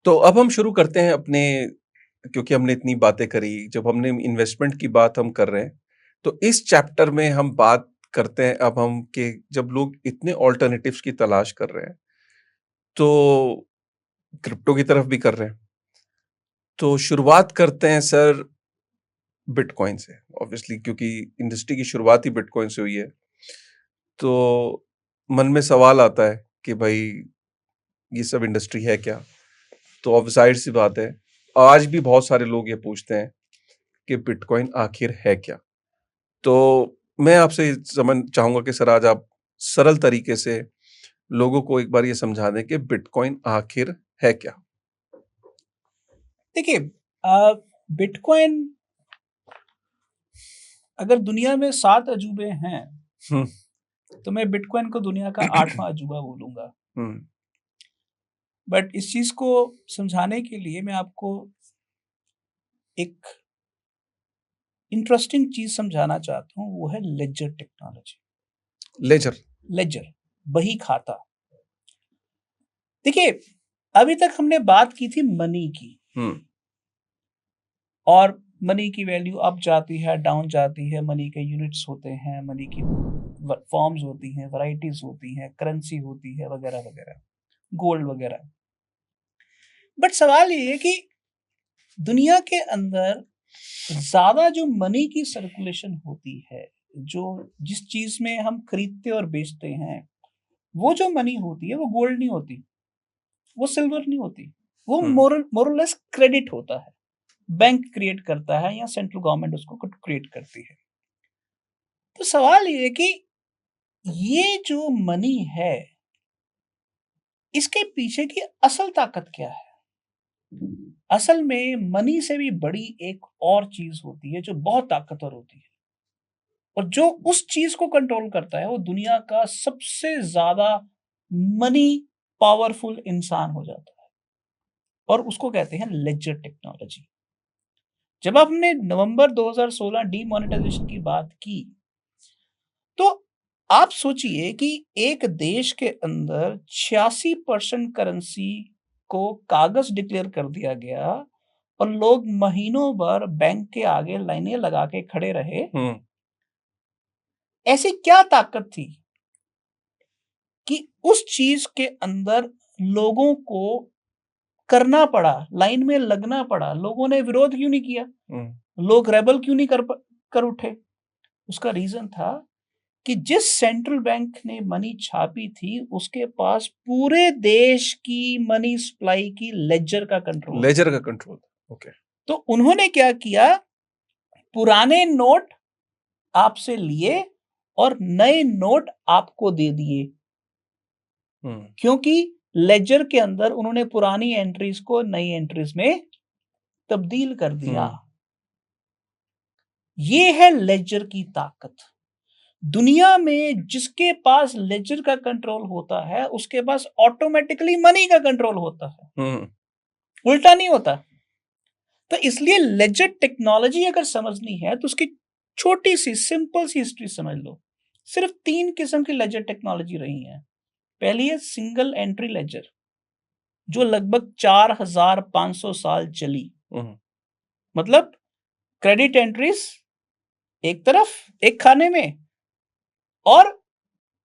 तो अब हम शुरू करते हैं अपने, क्योंकि हमने इतनी बातें करी, जब हमने इन्वेस्टमेंट की बात हम कर रहे हैं, तो इस चैप्टर में हम बात करते हैं अब हम कि जब लोग इतने ऑल्टरनेटिव्स की तलाश कर रहे हैं, तो क्रिप्टो की तरफ भी कर रहे हैं। तो शुरुआत करते हैं सर बिटकॉइन से, ऑब्वियसली क्योंकि इंडस्ट्री की शुरुआत ही बिटकॉइन से हुई है। तो मन में सवाल आता है कि भाई ये सब इंडस्ट्री है क्या? तो अब जाहिर सी बात है, आज भी बहुत सारे लोग ये पूछते हैं कि बिटकॉइन आखिर है क्या? तो मैं आपसे समझ चाहूंगा कि सर आज आप सरल तरीके से लोगों को एक बार ये समझा दें कि बिटकॉइन आखिर है क्या? देखिए, बिटकॉइन, अगर दुनिया में 7 अजूबे हैं हम्म, तो मैं बिटकॉइन को दुनिया का 8वां अजूबा बोलूंगा। हम्म, बट इस चीज को समझाने के लिए मैं आपको एक इंटरेस्टिंग चीज समझाना चाहता हूँ, वो है लेजर टेक्नोलॉजी। लेजर। लेजर, बही खाता। देखिए, अभी तक हमने बात की थी मनी की, हम्म, और मनी की वैल्यू अप जाती है, डाउन जाती है, मनी के यूनिट्स होते हैं, मनी की फॉर्म्स होती हैं, वैरायटीज होती हैं, करेंसी होती है, वगैरह वगैरह, गोल्ड वगैरह। बट सवाल ये है कि दुनिया के अंदर ज्यादा जो मनी की सर्कुलेशन होती है, जो जिस चीज में हम खरीदते और बेचते हैं, वो जो मनी होती है वो गोल्ड नहीं होती, वो सिल्वर नहीं होती, वो हम्म, मोरलेस क्रेडिट होता है। बैंक क्रिएट करता है या सेंट्रल गवर्नमेंट उसको क्रिएट करती है। तो सवाल ये है कि ये जो मनी है, इसके पीछे की असल ताकत क्या है? असल में मनी से भी बड़ी एक और चीज होती है जो बहुत ताकतवर होती है, और जो उस चीज को कंट्रोल करता है वो दुनिया का सबसे ज्यादा मनी पावरफुल इंसान हो जाता है, और उसको कहते हैं लेजर टेक्नोलॉजी। जब हमने नवंबर 2016 डीमोनेटाइजेशन की बात की, तो आप सोचिए कि एक देश के अंदर 86% करेंसी को कागज डिक्लेयर कर दिया गया, और लोग महीनों भर बैंक के आगे लाइनें लगा के खड़े रहे। हम्म, ऐसी क्या ताकत थी कि उस चीज के अंदर लोगों को करना पड़ा, लाइन में लगना पड़ा? लोगों ने विरोध क्यों नहीं किया? हम्म, लोग रेबल क्यों नहीं कर उठे? उसका रीजन था कि जिस सेंट्रल बैंक ने मनी छापी थी, उसके पास पूरे देश की मनी सप्लाई की लेजर का कंट्रोल था। लेजर का कंट्रोल। ओके। तो उन्होंने क्या किया? पुराने नोट आपसे लिए और नए नोट आपको दे दिए, हम्म, क्योंकि लेजर के अंदर उन्होंने पुरानी एंट्रीज को नई एंट्रीज में तब्दील कर दिया। हम्म, ये है लेजर की ताकत। दुनिया में जिसके पास लेजर का कंट्रोल होता है, उसके पास ऑटोमेटिकली मनी का कंट्रोल होता है, हम्म, उल्टा नहीं होता। तो इसलिए लेजर टेक्नोलॉजी अगर समझनी है तो उसकी छोटी सी सिंपल सी हिस्ट्री समझ लो। सिर्फ 3 किस्म की लेजर टेक्नोलॉजी रही है। पहली है सिंगल एंट्री लेजर, जो लगभग 4500 साल चली। हम्म, मतलब क्रेडिट एंट्रीज एक तरफ, एक खाने में, और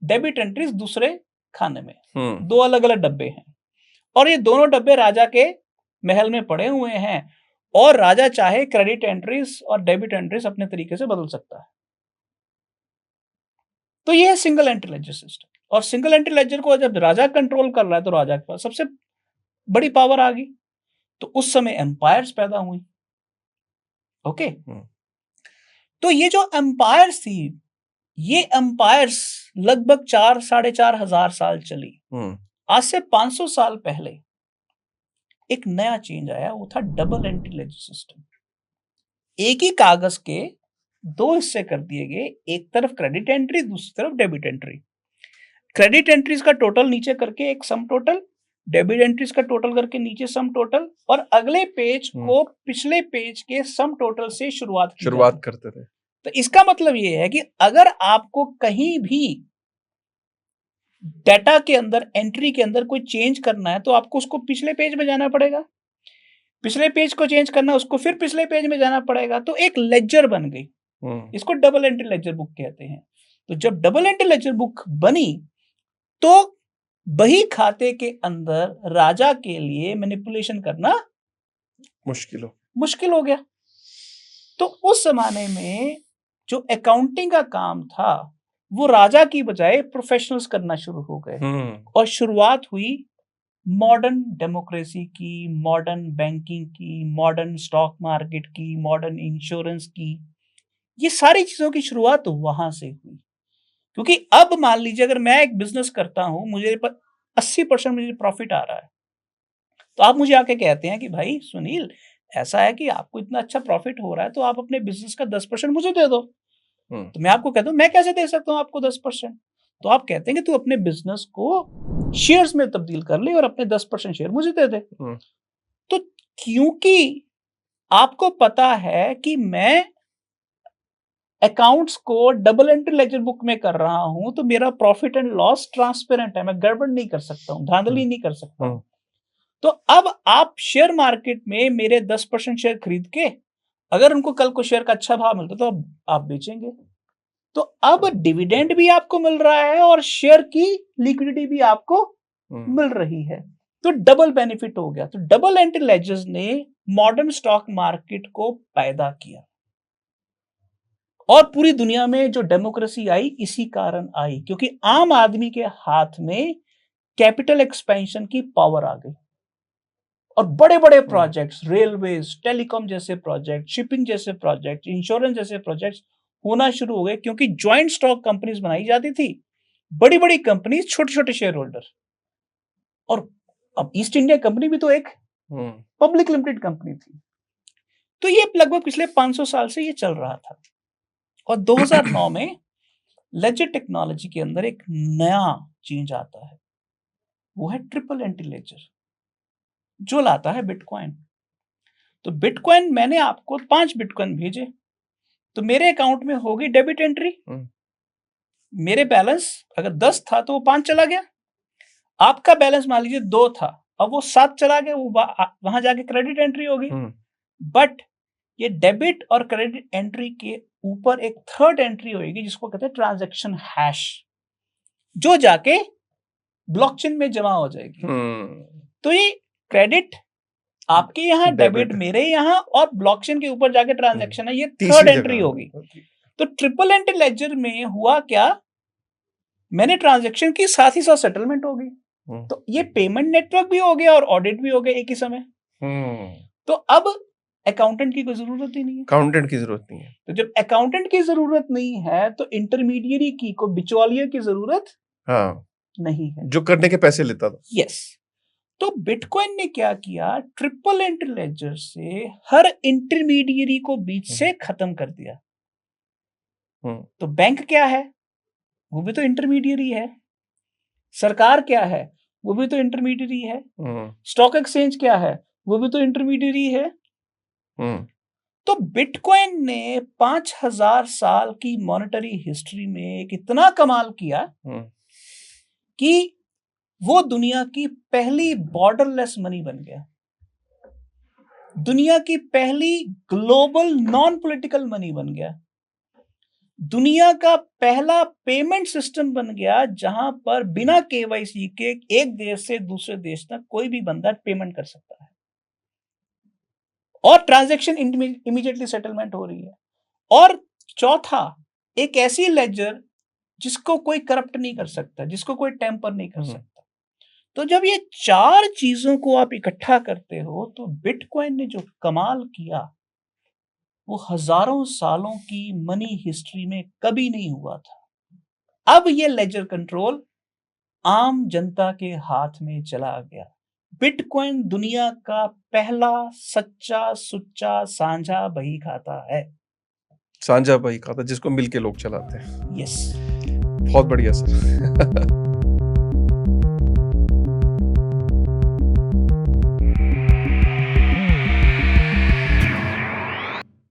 डेबिट एंट्रीज दूसरे खाने में। हम्म, दो अलग अलग डब्बे हैं, और ये दोनों डब्बे राजा के महल में पड़े हुए हैं, और राजा चाहे क्रेडिट एंट्रीज और डेबिट एंट्रीज अपने तरीके से बदल सकता है। तो ये है सिंगल एंट्री लेजर सिस्टम। और सिंगल एंट्री लेजर को जब राजा कंट्रोल कर रहा है, तो राजा के पास सबसे बड़ी पावर आ गई। तो उस समय एम्पायर्स पैदा हुई। ओके। हम्म, तो ये जो एम्पायर्स थी, ये एम्पायर्स लगभग 4-4.5 हजार साल चली। हम्म, आज से 500 साल पहले एक नया चेंज आया, वो था डबल एंट्री लेजर सिस्टम। एक ही कागज के 2 हिस्से कर दिए गए, एक तरफ क्रेडिट एंट्री, दूसरी तरफ डेबिट एंट्री। क्रेडिट एंट्रीज का टोटल नीचे करके एक सम टोटल, डेबिट एंट्रीज का टोटल करके नीचे सम टोटल, और अगले पेज हम्म, को पिछले पेज के सम टोटल से शुरुआत की जाती। शुरुआत करते थे। तो इसका मतलब ये है कि अगर आपको कहीं भी डाटा के अंदर, एंट्री के अंदर कोई चेंज करना है तो आपको उसको पिछले पेज में जाना पड़ेगा, पिछले पेज को चेंज करना है उसको फिर पिछले पेज में जाना पड़ेगा, तो एक लेजर बन गई। इसको डबल एंट्री लेजर बुक कहते हैं। तो जब डबल एंट्री लेजर बुक बनी तो बही खाते के अंदर राजा के लिए मैनिपुलेशन करना मुश्किल हो गया। तो उस जमाने में जो अकाउंटिंग का काम था वो राजा की बजाय प्रोफेशनल्स करना शुरू हो गए और शुरुआत हुई मॉडर्न डेमोक्रेसी की, मॉडर्न बैंकिंग की, मॉडर्न स्टॉक मार्केट की, मॉडर्न इंश्योरेंस की। ये सारी चीजों की शुरुआत वहां से हुई। क्योंकि अब मान लीजिए अगर मैं एक बिजनेस करता हूं, मुझे 80% मुझे प्रॉफिट आ रहा है, तो आप मुझे आके कहते हैं कि भाई सुनील, ऐसा है कि आपको इतना अच्छा प्रॉफिट हो रहा है तो आप अपने बिजनेस का 10% मुझे दे दो। तो मैं आपको कहता हूं मैं कैसे दे सकता हूं आपको 10%? तो आप कहते हैं कि तू अपने बिजनेस को शेयर्स में तब्दील कर ले और अपने 10% शेयर मुझे दे दे। तो क्योंकि आपको पता है कि मैं अकाउंट्स को डबल एंट्री लेजर बुक में कर रहा हूं, तो मेरा प्रॉफिट एंड लॉस ट्रांसपेरेंट है, मैं गड़बड़ नहीं कर सकता हूं, धांधली नहीं कर सकता हूं। तो अब आप शेयर मार्केट में मेरे 10% शेयर खरीद के अगर उनको कल को शेयर का अच्छा भाव मिलता तो आप बेचेंगे। तो अब डिविडेंड भी आपको मिल रहा है और शेयर की लिक्विडिटी भी आपको मिल रही है, तो डबल बेनिफिट हो गया। तो डबल एंट्री लेजर्स ने मॉडर्न स्टॉक मार्केट को पैदा किया और पूरी दुनिया में जो डेमोक्रेसी आई इसी कारण आई, क्योंकि आम आदमी के हाथ में कैपिटल एक्सपेंशन की पावर आ गई और बड़े बड़े प्रोजेक्ट्स, रेलवेज, टेलीकॉम जैसे प्रोजेक्ट, शिपिंग जैसे प्रोजेक्ट, इंश्योरेंस जैसे प्रोजेक्ट्स होना शुरू हो गए, क्योंकि ज्वाइंट स्टॉक कंपनीज बनाई जाती थी, बड़ी बड़ी कंपनीज, छोटे छोटे शेयर होल्डर। और अब ईस्ट इंडिया कंपनी भी तो एक पब्लिक लिमिटेड कंपनी थी। तो ये लगभग पिछले 500 साल से ये चल रहा था। और 2009 में लेजर टेक्नोलॉजी के अंदर एक नया चेंज आता है, वो है ट्रिपल एंट्री लेजर, जो लाता है बिटकॉइन। तो बिटकॉइन, मैंने आपको 5 बिटकॉइन भेजे तो मेरे अकाउंट में होगी डेबिट एंट्री। मेरे बैलेंस अगर 10 था तो वो 5 चला गया, आपका बैलेंस मान लीजिए 2 था, अब वो 7 चला गया, वो वहां जाके क्रेडिट एंट्री होगी। बट ये डेबिट और क्रेडिट एंट्री के ऊपर एक थर्ड एंट्री होगी जिसको कहते हैं ट्रांजैक्शन हैश, जो जाके ब्लॉकचेन में जमा हो जाएगी। तो ये क्रेडिट आपके यहाँ, डेबिट मेरे यहाँ, और ब्लॉकचेन के ऊपर जाके ट्रांजैक्शन है, ये थर्ड एंट्री होगी। तो ट्रिपल एंट्री लेजर में हुआ क्या, मैंने ट्रांजैक्शन की, साथ ही साथ सेटलमेंट होगी। तो ये पेमेंट नेटवर्क भी हो गया और ऑडिट भी हो गया एक ही समय। तो अब अकाउंटेंट की कोई जरूरत ही नहीं है। अकाउंटेंट की जरूरत नहीं है। तो जब अकाउंटेंट की जरूरत नहीं है तो इंटरमीडियरी की, को बिचौलिए की जरूरत नहीं है, जो करने के पैसे लेता था। यस। तो बिटकॉइन ने क्या किया, ट्रिपल एंट्री लेजर से हर इंटरमीडियरी को बीच से खत्म कर दिया। तो बैंक क्या है, वो भी तो इंटरमीडियरी है। सरकार क्या है, वो भी तो इंटरमीडियरी है। स्टॉक एक्सचेंज क्या है, वो भी तो इंटरमीडियरी है। तो बिटकॉइन ने 5000 साल की मॉनेटरी हिस्ट्री में एक इतना कमाल किया कि वो दुनिया की पहली बॉर्डरलेस मनी बन गया, दुनिया की पहली ग्लोबल नॉन पॉलिटिकल मनी बन गया, दुनिया का पहला पेमेंट सिस्टम बन गया जहां पर बिना केवाईसी के एक देश से दूसरे देश तक कोई भी बंदा पेमेंट कर सकता है और ट्रांजैक्शन इमीडिएटली सेटलमेंट हो रही है। और चौथा, एक ऐसी लेजर जिसको कोई करप्ट नहीं कर सकता, जिसको कोई टेम्पर नहीं कर सकता। तो जब ये 4 चीजों को आप इकट्ठा करते हो तो बिटकॉइन ने जो कमाल किया वो हजारों सालों की मनी हिस्ट्री में कभी नहीं हुआ था। अब ये लेजर कंट्रोल आम जनता के हाथ में चला गया। बिटकॉइन दुनिया का पहला सच्चा सुच्चा साझा बही खाता है, साझा बही खाता जिसको मिलके लोग चलाते हैं। यस। बहुत बढ़िया सर।